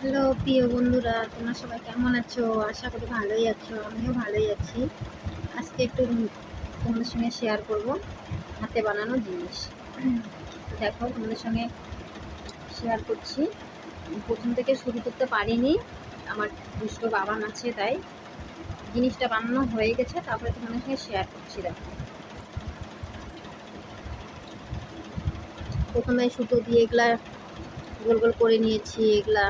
Hello প্রিয় বন্ধুরা, তোমরা সবাই কেমন আছো? আশা করি ভালোই আছো। আমিও ভালোই আছি। আজকে একটু তোমাদের সঙ্গে শেয়ার করব হাতে বানানো জিনিস। দেখো, তোমাদের সঙ্গে শেয়ার করছি। প্রথম থেকে শুরু করতে পারিনি, আমার দুষ্ট বাবান আছে, তাই জিনিসটা বানানো হয়ে গেছে, তারপরে তোমাদের সঙ্গে শেয়ার করছি। দেখো, প্রথমে সুতো দিয়ে এগুলা গোল গোল করে নিয়েছি, এগুলা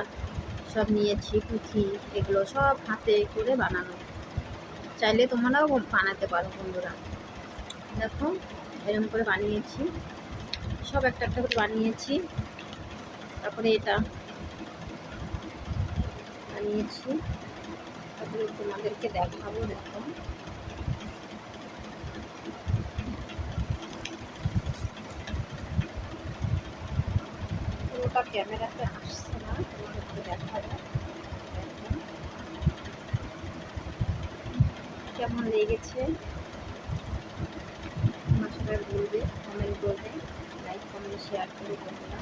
সব নিয়েছি, পুঁথি, এগুলো সব হাতে করে বানানো। চাইলে তোমরাও বানাতে পারো বন্ধুরা। দেখো, এরকম করে বানিয়েছি, সব একটা একটা করে বানিয়েছি। তারপরে এটা বানিয়েছি, তারপরে তোমাদেরকে দেখাবো। দেখো, পুরোটা ক্যামেরাতে আসছে না, তোমাদেরকে দেখাবো। কেমন লেগেছে তোমার সবাই বলবে, কমেন্ট করবে, লাইক কমেন্ট শেয়ার করে বন্ধুরা।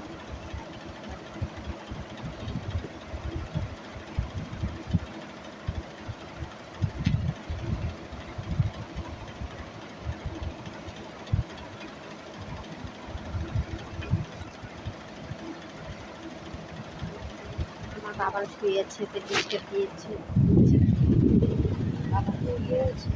আমার বাবার শুয়েছে, বিস্কুট দিয়েছে, বাবা তো গিয়েছে।